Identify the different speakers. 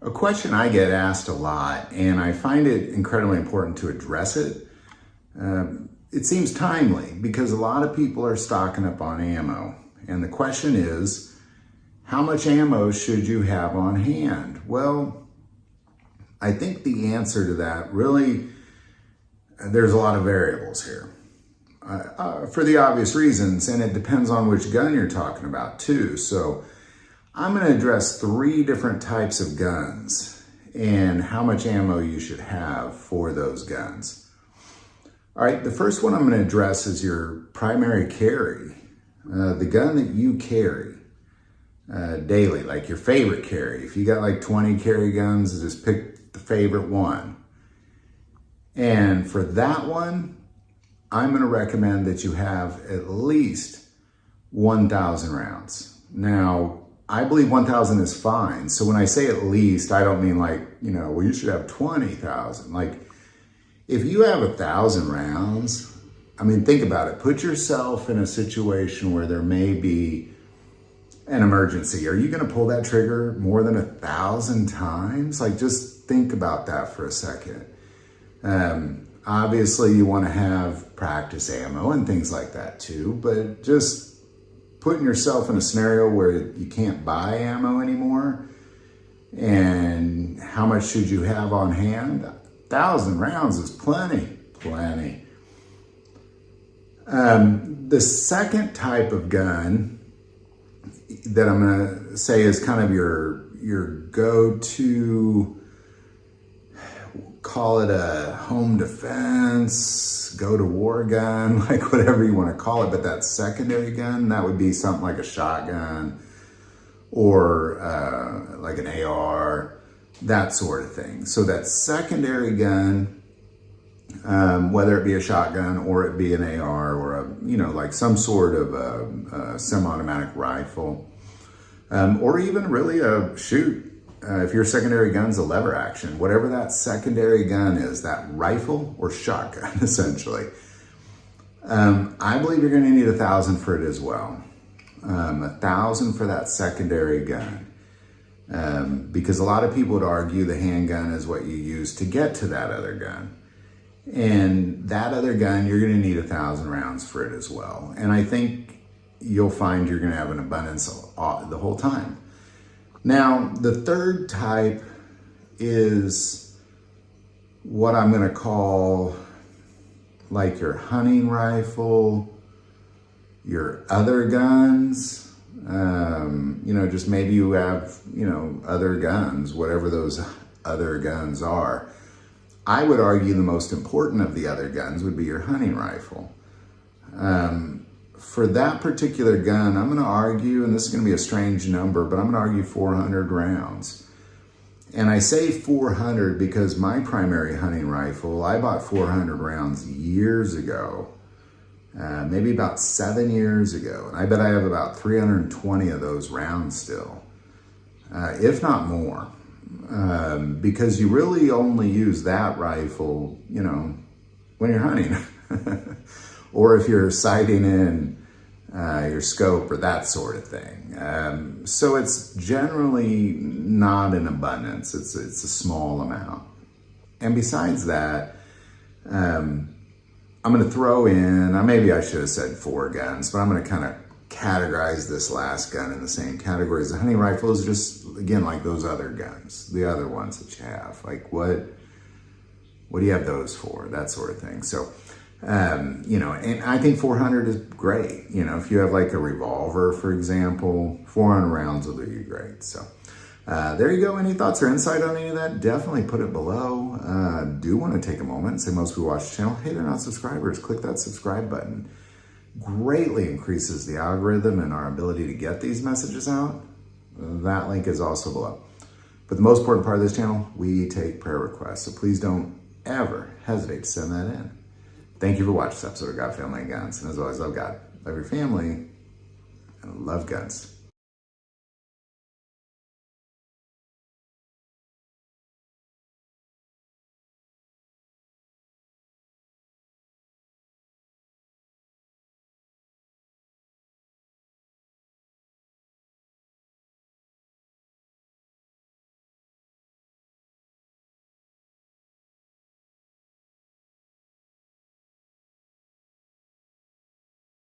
Speaker 1: A question I get asked a lot, and I find it incredibly important to address it. It seems timely because a lot of people are stocking up on ammo. And the question is, how much ammo should you have on hand? Well, I think the answer to that really, there's a lot of variables here. For the obvious reasons, and it depends on which gun you're talking about too. So I'm going to address 3 different types of guns and how much ammo you should have for those guns. All right, the first one I'm going to address is your primary carry, the gun that you carry daily, like your favorite carry. If you got like 20 carry guns, just pick the favorite one. And for that one, I'm going to recommend that you have at least 1,000 rounds. Now, I believe 1,000 is fine. So when I say at least, I don't mean like, well, you should have 20,000. Like, if you have 1,000 rounds, I mean, think about it. Put yourself in a situation where there may be an emergency. Are you going to pull that trigger more than 1,000 times? Like, just think about that for a second. Obviously, you want to have practice ammo and things like that too, but just putting yourself in a scenario where you can't buy ammo anymore, and how much should you have on hand? 1,000 rounds is plenty. The second type of gun that I'm going to say is kind of your go-to, call it a home defense, go to war gun, like whatever you want to call it. But that secondary gun, that would be something like a shotgun or like an AR, that sort of thing. So that secondary gun, whether it be a shotgun or it be an AR or like some sort of a semi-automatic rifle, or even really a shoot. If your secondary gun's a lever action, whatever that secondary gun is, that rifle or shotgun, essentially, I believe you're going to need 1,000 for it as well. 1,000 for that secondary gun, because a lot of people would argue the handgun is what you use to get to that other gun, and that other gun you're going to need 1,000 rounds for it as well. And I think you'll find you're going to have an abundance the whole time. Now, the third type is what I'm going to call like your hunting rifle, your other guns, just maybe you have, other guns, whatever those other guns are. I would argue the most important of the other guns would be your hunting rifle. For that particular gun, I'm going to argue, and this is going to be a strange number, but I'm going to argue 400 rounds. And I say 400 because my primary hunting rifle, I bought 400 rounds years ago, maybe about 7 years ago. And I bet I have about 320 of those rounds still, if not more, because you really only use that rifle, when you're hunting. Or if you're sighting in your scope or that sort of thing. So it's generally not in abundance. It's a small amount. And besides that, I'm going to throw in, maybe I should have said 4 guns, but I'm going to kind of categorize this last gun in the same category as the hunting rifle. Is just, again, like those other guns, the other ones that you have. Like what do you have those for? That sort of thing. So, and I think 400 is great. If you have like a revolver, for example, 400 rounds will do you great. So there you go. Any thoughts or insight on any of that? Definitely put it below. Do want to take a moment and say most people watch the channel, hey, they're not subscribers. Click that subscribe button. Greatly increases the algorithm and our ability to get these messages out. That link is also below. But the most important part of this channel, we take prayer requests. So please don't ever hesitate to send that in. Thank you for watching this episode of God, Family, and Guns. And as always, love God, love your family, and love guns.